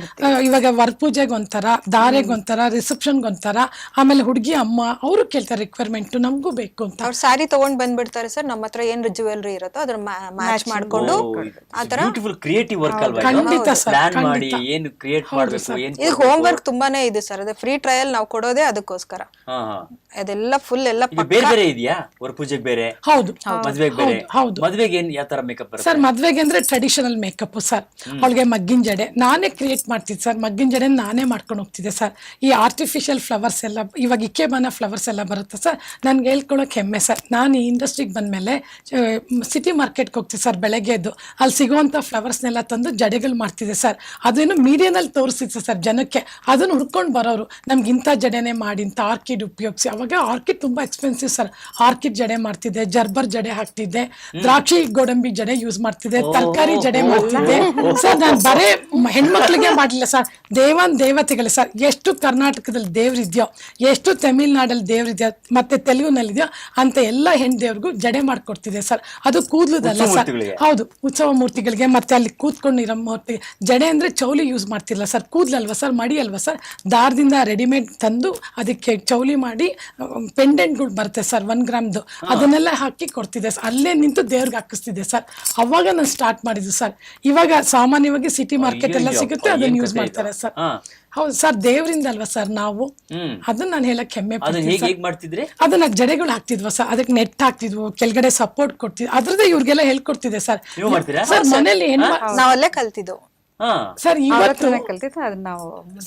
ಇವಾಗ ವರಪೂಜೆಗೆ ಒಂಥರ, ಧಾರೆಗೆ ಒಂಥರ, ರಿಸೆಪ್ಷನ್ಗೆ ಒಂಥರ, ಆಮೇಲೆ ಹುಡುಗಿ ಅಮ್ಮ ಅವರು ಕೇಳ್ತಾರೆ ರಿಕ್ವೈರ್ಮೆಂಟ್, ನಮಗೂ ಬೇಕು ಅಂತ. ಅವ್ರು ಸ್ಯಾರಿ ತಗೊಂಡ್ ಬಂದ್ಬಿಡ್ತಾರೆ ಸರ್, ನಮ್ಮ ಹತ್ರ ಏನ್ ಜ್ಯುವೆಲರಿ ಇರುತ್ತೋ ಅದ್ರ ಮ್ಯಾಚ್ ಮಾಡ್ಕೊಂಡು ಆತರ. ಬ್ಯೂಟಿಫುಲ್ ಕ್ರಿಯೇಟಿವ್ ವರ್ಕ್ ಅಲ್ವಾ? ಖಂಡಿತ ಸರ್, ಪ್ಲಾನ್ ಮಾಡಿ ಏನು ಕ್ರಿಯೇಟ್ ಮಾಡಬೇಕು, ಏನು ಇದು ಹೋಮ್ ವರ್ಕ್ ತುಂಬಾನೇ ಇದೆ ಸರ್. ಅದೇ ಫ್ರೀ ಟ್ರಯಲ್ ನಾವು ಕೊಡೋದೇ ಅದಕ್ಕೋಸ್ಕರ. ಅದೆಲ್ಲ ಫುಲ್ ಎಲ್ಲ ಬೇರೆ ಬೇರೆ ಇದೆಯಾ? ವರಪೂಜೆಗೆ ಬೇರೆ, ಹೌದು, ಮದ್ವೆಗೆ ಬೇರೆ. ಹೌದು. ಮದ್ವೆಗೆ ಏನ್ ಯಾವ ತರ ಮೇಕಪ್ ಬರುತ್ತೆ ಸರ್? ಮದ್ವೆಗೆ ಅಂದ್ರೆ ಟ್ರೆಡಿಷನಲ್ ಮೇಕಪ್ ಸರ್. ಅವಳಿಗೆ ಮಗ್ಗಿನ ಜಡೆ ನಾನೇ ಕ್ರಿಯೇಟ್ ಮಾಡ್ತಿದ್ದೆ ಸರ್. ಮಗ್ಗಿನ ಜಡೆ ನಾನೇ ಮಾಡ್ಕೊಂಡು ಹೋಗ್ತಿದ್ದೆ ಸರ್. ಈ ಆರ್ಟಿಫಿಷಿಯಲ್ ಫ್ಲವರ್ಸ್ ಎಲ್ಲ, ಇವಾಗ ಇಕ್ಕೆಬಾನ ಫ್ಲವರ್ಸ್ ಎಲ್ಲ ಬರುತ್ತೆ ಸರ್. ನನ್ಗೆ ಹೇಳ್ಕೊಳಕ್ ಹೆಮ್ಮೆ ಸರ್. ನಾನು ಈ ಇಂಡಸ್ಟ್ರಿಗೆ ಬಂದ್ಮೇಲೆ ಸಿಟಿ ಮಾರ್ಕೆಟ್ಗೆ ಹೋಗ್ತಿದ್ದೆ ಸರ್ ಬೆಳಗ್ಗೆ ಎದ್ದು. ಅಲ್ಲಿ ಸಿಗುವಂಥ ಫ್ಲವರ್ಸ್ನೆಲ್ಲ ತಂದು ಜಡೆಗಳು ಮಾಡ್ತಿದ್ದೆ ಸರ್. ಅದೇನು ಮೀಡಿಯಾನಲ್ಲಿ ತೋರಿಸ್ತಿದ್ದೆ ಸರ್ ಜನಕ್ಕೆ. ಅದನ್ನು ಹುಡ್ಕೊಂಡು ಬರೋರು, ನಮ್ಗೆ ಇಂಥ ಜಡೆನೇ ಮಾಡಿ, ಇಂಥ ಆರ್ಕಿಡ್ ಉಪಯೋಗಿಸಿ. ಅವಾಗ ಆರ್ಕಿಡ್ ತುಂಬಾ ಎಕ್ಸ್ಪೆನ್ಸಿವ್ ಸರ್. ಆರ್ಕಿಡ್ ಜಡೆ ಮಾಡ್ತಿದ್ದೆ, ಜರ್ಬರ್ ಜಡೆ ಹಾಕ್ತಿದ್ದೆ, ದ್ರಾಕ್ಷಿ ಗೋಡಂಬಿ ಜಡೆ ಯೂಸ್ ಮಾಡ್ತಿದ್ದೆ, ತರಕಾರಿ ಜಡೆ ಮಾಡ್ತಿದ್ದೆ ಸರ್. ನಾನು ಬರೇ ಹೆಣ್ಮಕ್ಳಿಗೆ ಮಾಡಲಿಲ್ಲ ಸರ್, ದೇವತೆಗಳೇ ಸರ್. ಎಷ್ಟು ಕರ್ನಾಟಕದಲ್ಲಿ ದೇವ್ರಿದ್ಯೋ, ಎಷ್ಟು ತಮಿಳ್ನಾಡಲ್ಲಿ ದೇವ್ರಿದ್ಯೋ, ಮತ್ತೆ ತೆಲುಗುನಲ್ಲಿದೆಯೋ ಅಂತ ಎಲ್ಲ ಹೆಣ್ಣು ದೇವ್ರಿಗೂ ಜಡೆ ಮಾಡ್ಕೊಡ್ತಿದ್ದೆ ಸರ್. ಅದು ಕೂದಲುದಲ್ಲ ಸರ್. ಹೌದು, ಉತ್ಸವ ಮೂರ್ತಿಗಳಿಗೆ, ಮತ್ತೆ ಅಲ್ಲಿ ಕೂತ್ಕೊಂಡಿರೋ ಮೂರ್ತಿ. ಜಡೆ ಅಂದ್ರೆ ಚೌಲಿ ಯೂಸ್ ಮಾಡ್ತಿಲ್ಲ ಸರ್, ಕೂದಲಲ್ವಾ ಸರ್, ಮಡಿ ಅಲ್ವಾ ಸರ್. ದಾರದಿಂದ ರೆಡಿಮೇಡ್ ತಂದು ಅದಕ್ಕೆ ಚೌಲಿ ಮಾಡಿ ಪೆಂಡೆಂಟ್ಗಳು ಬರುತ್ತೆ ಸರ್ 1 ಗ್ರಾಮ್ದು, ಅದನ್ನೆಲ್ಲ ಹಾಕಿ ಕೊಡ್ತಿದ್ದೆ ಸರ್. ಅಲ್ಲೇ ನಿಂತು ದೇವ್ರಿಗೆ ಹಾಕಿಸ್ತಿದ್ದೆ ಸರ್. ಅವಾಗ ನಾನು ಸ್ಟಾರ್ಟ್ ಮಾಡಿದ್ದು ಸರ್. ಇವಾಗ ಸಾಮಾನ್ಯವಾಗಿ ಸಿಟಿ ಮಾರ್ಕೆಟ್ ಎಲ್ಲ ಸಿಗುತ್ತೆ, ಅದನ್ನ ಯೂಸ್ ಮಾಡ್ತಾರೆ ಸರ್. ಹೌದು ಸರ್, ದೇವರಿಂದ ಅಲ್ವಾ ಸರ್ ನಾವು. ಅದನ್ನ ನಾನು ಹೇಳಕ್ ಹೆಮ್ಮೆ ಮಾಡ್ತಿದ್ರೆ. ಅದನ್ನ ಜಡೆಗಳು ಹಾಕ್ತಿದ್ವ ಸರ್, ಅದಕ್ಕೆ ನೆಟ್ ಹಾಕ್ತಿದ್ವು, ಕೆಳಗಡೆ ಸಪೋರ್ಟ್ ಕೊಡ್ತಿದ್ವಿ. ಅದ್ರದ್ದೇ ಇವ್ರಿಗೆಲ್ಲ ಹೇಳ್ಕೊಡ್ತಿದ್ದೆ ಸರ್. ಸರ್ ಮನೇಲಿ ನಾವಲ್ಲೇ ಕಲ್ತಿದ್ದು ಸರ್. ಇವತ್ತು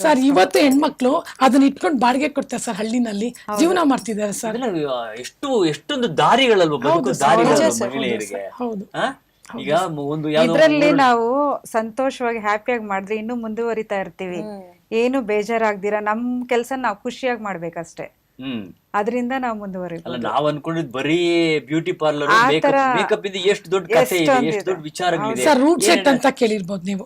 ಸರ್ ಇವತ್ತು ಹೆಣ್ಮಕ್ಳು ಅದನ್ನ ಇಟ್ಕೊಂಡು ಬಾಡಿಗೆ ಕೊಡ್ತಾರೆ ಸರ್, ಹಳ್ಳಿನಲ್ಲಿ ಜೀವನ ಮಾಡ್ತಿದ್ದಾರೆ ಸರ್. ಎಷ್ಟೊಂದು ದಾರಿಗಳಲ್ವ ಬದುಕು ದಾರಿಗಳು ಮಹಿಳೆಯರಿಗೆ. ಹೌದು. ಈಗ ಒಂದು ಇದ್ರಲ್ಲಿ ನಾವು ಸಂತೋಷವಾಗಿ ಹ್ಯಾಪಿಯಾಗಿ ಮಾಡಿದ್ರೆ ಇನ್ನೂ ಮುಂದುವರಿತಾ ಇರ್ತೀವಿ. ಏನು ಬೇಜಾರಾಗ್ದಿರ ನಮ್ ಕೆಲ್ಸ ನಾವು ಖುಷಿಯಾಗಿ ಮಾಡ್ಬೇಕಷ್ಟೇ. ಅದರಿಂದ ನಾವು ಮುಂದುವರಿಬಹುದು. ನಾವ್ ಅನ್ಕೊಂಡಿದ್ ಬರೀ ಬ್ಯೂಟಿ ಪಾರ್ಲರ್, ಮೇಕಪ್ ಇಂದ ಎಷ್ಟು ದೊಡ್ಡ ಕಥೆ ಇದೆ, ಎಷ್ಟು ದೊಡ್ಡ ವಿಚಾರಗಳಿದೆ ಸರ್. ರೂಟ್ ಸೆಟ್ ಅಂತ ಕೇಳಿರ್ಬೋದು ನೀವು.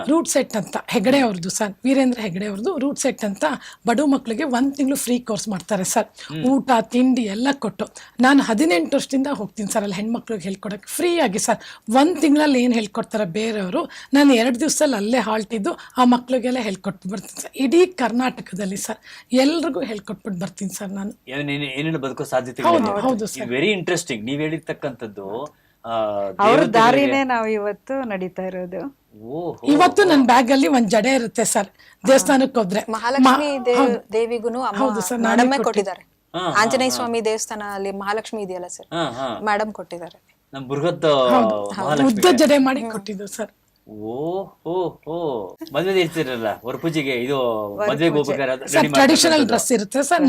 ರೂಟ್ ಸೆಟ್ ಅಂತ ಹೆಗಡೆ ಅವ್ರದ್ದು ಸರ್, ವೀರೇಂದ್ರ ಹೆಗಡೆ ಅವ್ರದ್ದು ರೂಟ್ ಸೆಟ್ ಅಂತ ಬಡವ ಮಕ್ಕಳಿಗೆ 1 ತಿಂಗಳು ಫ್ರೀ ಕೋರ್ಸ್ ಮಾಡ್ತಾರೆ ಸರ್. ಊಟ ತಿಂಡಿ ಎಲ್ಲ ಕೊಟ್ಟು. ನಾನು 18 ವರ್ಷದಿಂದ ಹೋಗ್ತೀನಿ ಸರ್ ಅಲ್ಲಿ ಹೆಣ್ಮಕ್ಳಿಗೆ ಹೇಳ್ಕೊಡಕ್ಕೆ ಫ್ರೀ ಆಗಿ ಸರ್. 1 ತಿಂಗಳಲ್ಲಿ ಏನು ಹೇಳ್ಕೊಡ್ತಾರೆ ಬೇರೆಯವರು, ನಾನು 2 ದಿವಸದಲ್ಲಿ ಅಲ್ಲೇ ಹಾಲ್ಟಿದ್ದು ಆ ಮಕ್ಳಿಗೆಲ್ಲ ಹೇಳ್ಕೊಟ್ಟು ಬರ್ತೀನಿ ಸರ್. ಇಡೀ ಕರ್ನಾಟಕದಲ್ಲಿ ಸರ್ ಎಲ್ರಿಗೂ ಹೇಳ್ಕೊಟ್ಬಿಟ್ಟು ಬರ್ತೀನಿ ಸರ್ ನಾನು. ಏನೇನು ಬದುಕೋ ಸಾಧ್ಯತೆ. ಹೌದು ಸರ್, ವೆರಿ ಇಂಟ್ರೆಸ್ಟಿಂಗ್. ನೀವ್ ಹೇಳಿರ್ತಕ್ಕಂಥದ್ದು ಅವ್ರ ದಾರಿನೇ ನಾವು ಇವತ್ತು ನಡೀತಾ ಇರೋದು. ಇವತ್ತು ನನ್ನ ಬ್ಯಾಗ್ ಅಲ್ಲಿ 1 ಜಡೆ ಇರುತ್ತೆ ಸರ್. ದೇವಸ್ಥಾನಕ್ಕೆ ಹೋದ್ರೆ ಮಹಾಲಕ್ಷ್ಮಿ ದೇವಿಗೂ ಮೇಡಮ್ ಕೊಟ್ಟಿದ್ದಾರೆ. ಆಂಜನೇಯ ಸ್ವಾಮಿ ದೇವಸ್ಥಾನ ಅಲ್ಲಿ ಮಹಾಲಕ್ಷ್ಮಿ ಇದೆಯಲ್ಲ ಸರ್, ಮೇಡಮ್ ಕೊಟ್ಟಿದ್ದಾರೆ. ನಮ್ ಬೃಹತ್ ಉದ್ದ ಜಡೆ ಮಾಡಿ ಕೊಟ್ಟಿದ್ದು ಸರ್. ಓ ಮದ್ವೆ ಇರ್ತಿರಲ್ಲ ಪೂಜೆಗೆ ಇದು ಮದ್ವೆಗೆ ಹೋಗ್ಬೇಕಾದ್ರೆ ಸರ್ ಟ್ರೆಡಿಷನಲ್ ಡ್ರೆಸ್ ಇರುತ್ತೆ ಸರ್.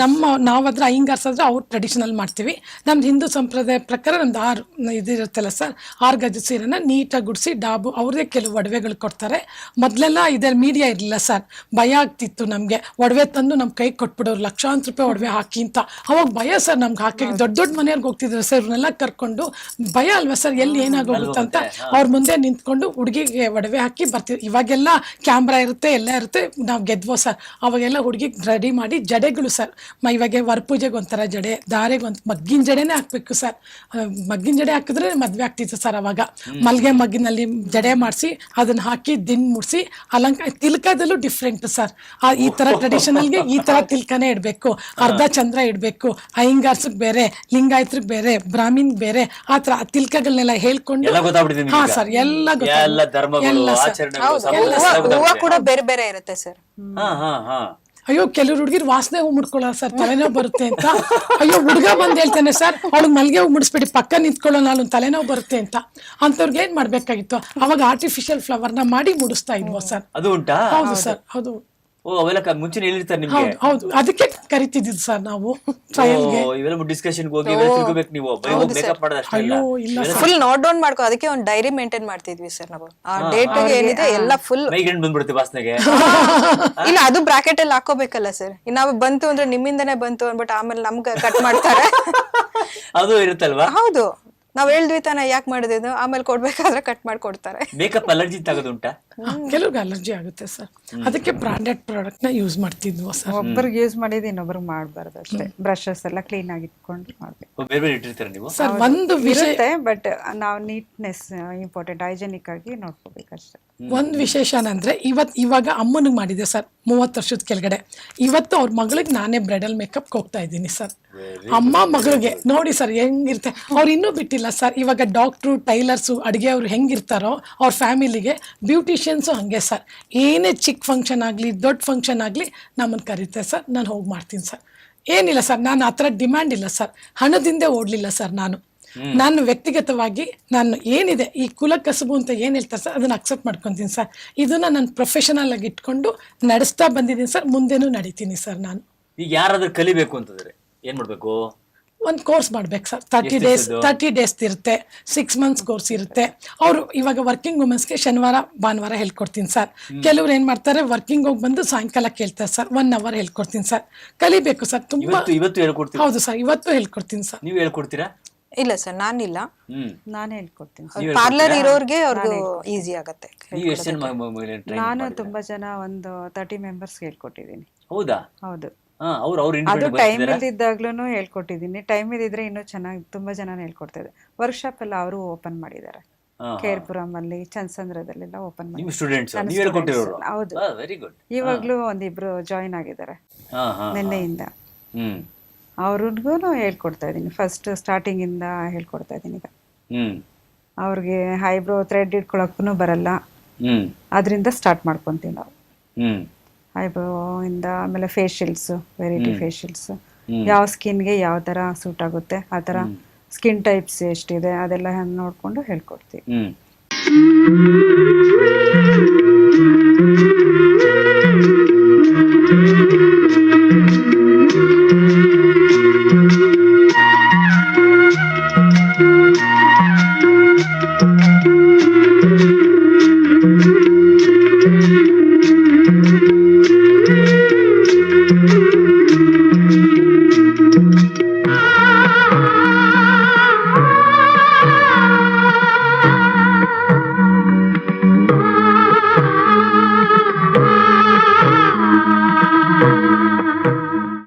ನಾವಾದ್ರೆ ಅಯ್ಯಂಗಾರ್ಸ್ ಆದ್ರೆ ಅವ್ರು ಟ್ರೆಡಿಷನಲ್ ಮಾಡ್ತೀವಿ. ನಮ್ದು ಹಿಂದೂ ಸಂಪ್ರದಾಯ ಪ್ರಕಾರ ನಮ್ದು 6 ಇದಿರುತ್ತಲ್ಲ ಸರ್, 6 ಗಜ ಸೀರೆನ ನೀಟಾಗಿ ಗುಡಿಸಿ ಡಾಬು ಅವ್ರದೇ ಕೆಲವು ಒಡವೆಗಳು ಕೊಡ್ತಾರೆ. ಮೊದಲೆಲ್ಲ ಇದರ ಮೀಡಿಯಾ ಇರಲಿಲ್ಲ ಸರ್, ಭಯ ಆಗ್ತಿತ್ತು ನಮಗೆ. ಒಡವೆ ತಂದು ನಮ್ಮ ಕೈ ಕೊಟ್ಬಿಡೋರು, ಲಕ್ಷಾಂತರ ರೂಪಾಯಿ ಒಡವೆ ಹಾಕಿ ಅಂತ. ಅವಾಗ ಭಯ ಸರ್ ನಮ್ಗೆ ಹಾಕಿ ದೊಡ್ಡ ಮನೆಯವ್ರಿಗೆ ಹೋಗ್ತಿದ್ರು ಸರ್, ಇವ್ರನ್ನೆಲ್ಲ ಕರ್ಕೊಂಡು ಭಯ ಅಲ್ವಾ ಸರ್, ಎಲ್ಲಿ ಏನಾಗೋಗುತ್ತೆ ಅಂತ ಅವ್ರ ಮುಂದೆ ನಿಂತ್ಕೊಂಡು ಹುಡುಗಿಗೆ ಒಡವೆ ಹಾಕಿ ಬರ್ತೀವಿ. ಇವಾಗೆಲ್ಲ ಕ್ಯಾಮ್ರಾ ಇರುತ್ತೆ, ಎಲ್ಲ ಇರುತ್ತೆ, ನಾವು ಗೆದ್ವೋ ಸರ್. ಅವಾಗೆಲ್ಲ ಹುಡುಗಿಗೆ ರೆಡಿ ಮಾಡಿ ಜಡೆಗಳು ಸರ್, ಇವಾಗ ವರಪೂಜೆಗೆ ಒಂಥರ ಜಡೆ, ದಾರೆಗೆ ಒಂದು ಮಗ್ಗಿನ ಜಡೆನೇ ಹಾಕ್ಬೇಕು ಸರ್. ಮಗ್ಗಿನ ಜಡೆ ಹಾಕಿದ್ರೆ ಮದ್ವೆ ಆಗ್ತಿತ್ತು ಸರ್. ಅವಾಗ ಮಗ್ಗಿನಲ್ಲಿ ಜಡೆ ಮಾಡಿಸಿ ಅದನ್ನ ಹಾಕಿ ದಿನ್ ಮುಡಿಸಿ ಅಲಂಕಾರ. ತಿಲ್ಕದಲ್ಲೂ ಡಿಫ್ರೆಂಟ್ ಸರ್. ಈ ತರ ಟ್ರೆಡಿಷನಲ್ಗೆ ಈ ತರ ತಿಲ್ಕನೇ ಇಡಬೇಕು, ಅರ್ಧ ಚಂದ್ರ ಇಡಬೇಕು, ಅಯ್ಯಂಗಾರ್ಸ್ಗೆ ಬೇರೆ, ಲಿಂಗಾಯತ್ರಿಗೆ ಬೇರೆ, ಬ್ರಾಹ್ಮಿನ್ ಬೇರೆ, ಆ ತರ ತಿಲ್ಕಗಳನ್ನೆಲ್ಲ ಹೇಳ್ಕೊಂಡು. ಹಾ ಸರ್, ಎಲ್ಲ ಹೂವ ಕೂಡ ಬೇರೆ ಬೇರೆ ಇರುತ್ತೆ ಸರ್. ಅಯ್ಯೋ ಕೆಲವ್ರು ಹುಡುಗಿರ್ ವಾಸನೆ ಹೂ ಮುಡ್ಕೊಳ್ಳೋ ಸರ್, ತಲೆನೋವು ಬರುತ್ತೆ ಅಂತ. ಅಯ್ಯೋ ಹುಡುಗ ಬಂದ್ ಹೇಳ್ತಾನೆ ಸರ್, ಅವಳು ಮಲ್ಗೆ ಹೂ ಮುಡಿಸ್ಬಿಟ್ಟು ಪಕ್ಕ ನಿಂತ್ಕೊಳ್ಳೋ, ನಾನು ತಲೆನೋವು ಬರುತ್ತೆ ಅಂತ. ಅಂತವ್ರಿಗೆ ಏನ್ ಮಾಡ್ಬೇಕಾಗಿತ್ತು, ಅವಾಗ ಆರ್ಟಿಫಿಷಿಯಲ್ ಫ್ಲವರ್ನ ಮಾಡಿ ಮುಡಿಸ್ತಾ ಇದ್ವು ಸರ್. ಅದು ಉಂಟಾ? ಹೌದು ಸರ್, ಹೌದು. ಅವೆಲ್ಲ ಮುಂಚೆ ಹೇಳಿರ್ತಾರೆ ನಿಮ್ಗೆ? ಹೌದು, ಅದಕ್ಕೆ ಕರಿತಿದ್ದು ಸರ್ ನಾವು ಟ್ರಯಲ್ಗೆ. ಇವೆಲ್ಲ ಡಿಸ್ಕಷನ್ ಹೋಗಿ ತಿಳ್ಕೋಬೇಕು ನೀವು, ಮೇಕಪ್ ಮಾಡೋದಷ್ಟೇ ಅಯ್ಯೋ ಇಲ್ಲ ಸರ್, ಫುಲ್ ನೋಟ್ ಡೌನ್ ಮಾಡ್ಕೋ. ಅದಕ್ಕೆ ಒಂದು ಡೈರಿ ಮೇಂಟೈನ್ ಮಾಡ್ತಿದ್ವಿ ಸರ್ ನಾವು. ಆ ಡೇಟ್ ಏನಿದೆ ಎಲ್ಲ ಫುಲ್ ಮೈಗ್ರೇನ್ ಬಂದ್ಬಿಡುತ್ತೆ ವಾಸನೆಗೆ. ಇಲ್ಲ, ಅದು ಬ್ರಾಕೆಟ್ ಅಲ್ಲಿ ಹಾಕೋಬೇಕಲ್ಲ ಸರ್. ನಾವು ಬಂತು ಅಂದ್ರೆ ನಿಮ್ಮಿಂದನೇ ಬಂತು ಅನ್ಬಿಟ್ಟು ಆಮೇಲೆ ನಮ್ಗೆ ಕಟ್ ಮಾಡ್ತಾರೆ. ಅದು ಇರುತ್ತಲ್ವಾ? ಹೌದು, ನಾವ್ ಹೇಳಿದ್ವಿ ತಾನೆ ಯಾಕೆ ಮಾಡಿದ್ದು, ಆಮೇಲೆ ಕೊಡ್ಬೇಕಾದ್ರೆ ಕಟ್ ಮಾಡಿ ಕೊಡ್ತಾರೆ. ಮೇಕಪ್ ಅಲರ್ಜಿ ತಗೋದುಂಟಾ? ಕೆಲವ್ರಿಗೆ ಅಲರ್ಜಿ ಆಗುತ್ತೆ ಸರ್, ಅದಕ್ಕೆ ಬ್ರಾಂಡೆಡ್ ಪ್ರಾಡಕ್ಟ್ ನ ಯೂಸ್ ಮಾಡ್ತಿದ್ವು ಸರ್. ಒಬ್ಬರಿಗೆ ಯೂಸ್ ಮಾಡಿದ್ದು ಇನ್ನೊಬ್ರಿಗೆ ಮಾಡಬಾರ್ದು ಅಷ್ಟೇ. ಬ್ರಷಸ್ ಎಲ್ಲ ಕ್ಲೀನ್ ಆಗಿ ಇಟ್ಕೊಂಡು ಮಾಡ್ಬೇಕು. ಬೇರೆ ಬೇರೆ ಇಟ್ಟಿರ್ತೀರ ನೀವು ಸರ್? ಒಂದು ವಿಷಯ, ಬಟ್ ನಾವು ನೀಟ್ನೆಸ್ ಇಂಪಾರ್ಟೆಂಟ್, ಹೈಜೆನಿಕ್ ಆಗಿ ನೋಡ್ಕೋಬೇಕಷ್ಟೇ. ಒಂದು ವಿಶೇಷ ಅಂದ್ರೆ ಇವಾಗ ಅಮ್ಮನಿಗೆ ಮಾಡಿದೆ ಸರ್ 30 ವರ್ಷದ ಕೆಳಗಡೆ. ಇವತ್ತು ಅವ್ರ ಮಗಳಿಗೆ ನಾನೇ ಬ್ರೈಡಲ್ ಮೇಕಪ್ ಹೋಗ್ತಾ ಇದ್ದೀನಿ ಸರ್. ಅಮ್ಮ ಮಗಳಿಗೆ ನೋಡಿ ಸರ್ ಹೆಂಗಿರುತ್ತೆ. ಅವ್ರು ಇನ್ನೂ ಬಿಟ್ಟಿಲ್ಲ ಸರ್. ಇವಾಗ ಡಾಕ್ಟ್ರು, ಟೈಲರ್ಸು, ಅಡುಗೆ ಅವ್ರು ಹೆಂಗಿರ್ತಾರೋ ಅವ್ರ ಫ್ಯಾಮಿಲಿಗೆ ಬ್ಯೂಟಿಷಿಯನ್ಸು ಹಂಗೆ ಸರ್. ಏನೇ ಚಿಕ್ಕ ಫಂಕ್ಷನ್ ಆಗಲಿ ದೊಡ್ಡ ಫಂಕ್ಷನ್ ಆಗಲಿ ನಮ್ಮನ್ನು ಕರೀತಾರೆ ಸರ್, ನಾನು ಹೋಗಿ ಮಾಡ್ತೀನಿ ಸರ್. ಏನಿಲ್ಲ ಸರ್, ನಾನು ಆ ಥರ ಡಿಮ್ಯಾಂಡ್ ಇಲ್ಲ ಸರ್, ಹಣದಿಂದೇ ಓಡಲಿಲ್ಲ ಸರ್ ನಾನು ವ್ಯಕ್ತಿಗತವಾಗಿ ನಾನು ಏನಿದೆ ಈ ಕುಲ ಕಸಬು ಅಂತ ಏನು ಹೇಳ್ತಾರೆ ಸರ್, ಅದನ್ನು ಅಕ್ಸೆಪ್ಟ್ ಮಾಡ್ಕೊತೀನಿ ಸರ್. ಇದನ್ನು ನಾನು ಪ್ರೊಫೆಷನಲ್ ಆಗಿ ಇಟ್ಕೊಂಡು ನಡೆಸ್ತಾ ಬಂದಿದ್ದೀನಿ ಸರ್, ಮುಂದೆನೂ ನಡೀತೀನಿ ಸರ್. ನಾನು ಈಗ ಯಾರಾದ್ರೂ ಕಲಿಬೇಕು ಅಂತಂದ್ರೆ ಏನ್ ಮಾಡ್ಬೇಕು? ಒಂದು ಕೋರ್ಸ್ ಮಾಡ್ಬೇಕು ಸರ್. 30 ಡೇಸ್ ಇರುತ್ತೆ, 6 ಮಂತ್ಸ್ ಕೋರ್ಸ್ ಇರುತ್ತೆ. ಅವರು ಇವಾಗ ವರ್ಕಿಂಗ್ ವುಮೆನ್ಸ್ಗೆ ಶನಿವಾರ ಭಾನುವಾರ ಹೇಳ್ಕೊಡ್ತೀನಿ ಸರ್. ಕೆಲವ್ರು ಏನು ಮಾಡ್ತಾರೆ, ವರ್ಕಿಂಗ್ ಹೋಗಿ ಬಂದು ಸಾಯಂಕಾಲ ಕೇಳ್ತಾರೆ ಸರ್, 1 ಅವರ್ ಹೇಳ್ಕೊಡ್ತೀನಿ ಸರ್. ಕಲಿಬೇಕು ಸರ್ ತುಂಬಾ. ಇವತ್ತು ಹೇಳ್ಕೊಡ್ತೀನಿ? ಹೌದು ಸರ್, ಇವತ್ತು ಹೇಳ್ಕೊಡ್ತೀನಿ ಸರ್. ನೀವು ಹೇಳ್ಕೊಡ್ತೀರಾ? ಇಲ್ಲ ಸರ್, ನಾನಿಲ್ಲ, ನಾನೇ ಹೇಳ್ಕೊಡ್ತೀನಿ. ಪಾರ್ಲರ್ ಇರೋರ್ಗೆ ಅವ್ರಿಗೆ ಈಸಿ ಆಗತ್ತೆ. ನಾನು ತುಂಬಾ ಜನ ಒಂದು 30 ಮೆಂಬರ್ಸ್ ಹೇಳ್ಕೊಟ್ಟಿದ್ದೀನಿ. ಹೌದಾ? ಹೌದು, ಅದು ಟೈಮ್ ಇದ್ದಾಗ್ಲೂ ಹೇಳ್ಕೊಟ್ಟಿದ್ದೀನಿ. ಟೈಮ್ ಇದ್ರೆ ಇನ್ನೂ ಚೆನ್ನಾಗಿ ತುಂಬಾ ಜನ ಹೇಳ್ಕೊಡ್ತಾ ಇದ್ದಾರೆ. ವರ್ಕ್ಶಾಪ್ ಎಲ್ಲ ಅವರು ಓಪನ್ ಮಾಡಿದ್ದಾರೆ. ಕೇರ್ಪುರಂ ಅಲ್ಲಿ, ಚನ್ಸಂದ್ರದಲ್ಲೆಲ್ಲ ಓಪನ್ ಮಾಡಿದ್ದಾರೆ. ಹೌದು, ಇವಾಗ್ಲೂ ಒಂದಿಬ್ರು ಜಾಯಿನ್ ಆಗಿದ್ದಾರೆ ನಿನ್ನೆಯಿಂದ. ಅವ್ರಿಗೂ ಹೇಳ್ಕೊಡ್ತಾ ಇದ್ದೀನಿ. ಫಸ್ಟ್ ಸ್ಟಾರ್ಟಿಂಗ್ ಇಂದ ಹೇಳ್ಕೊಡ್ತಾ ಇದ್ದೀನಿ. ಈಗ ಅವ್ರಿಗೆ ಐಬ್ರೋ ಥ್ರೆಡ್ ಇಟ್ಕೊಳಕ್ಕೂ ಬರಲ್ಲ, ಅದರಿಂದ ಸ್ಟಾರ್ಟ್ ಮಾಡ್ಕೊಂತೀವಿ ನಾವು. ಐಬ್ರೋ ಇಂದ ಆಮೇಲೆ ಫೇಶಿಯಲ್ಸ್, ವೆರೈಟಿ ಫೇಶಿಯಲ್ಸ್, ಯಾವ ಸ್ಕಿನ್ಗೆ ಯಾವ ಥರ ಸೂಟ್ ಆಗುತ್ತೆ, ಆ ಥರ ಸ್ಕಿನ್ ಟೈಪ್ಸ್ ಎಷ್ಟಿದೆ ಅದೆಲ್ಲ ನೋಡಿಕೊಂಡು ಹೇಳ್ಕೊಡ್ತೀವಿ.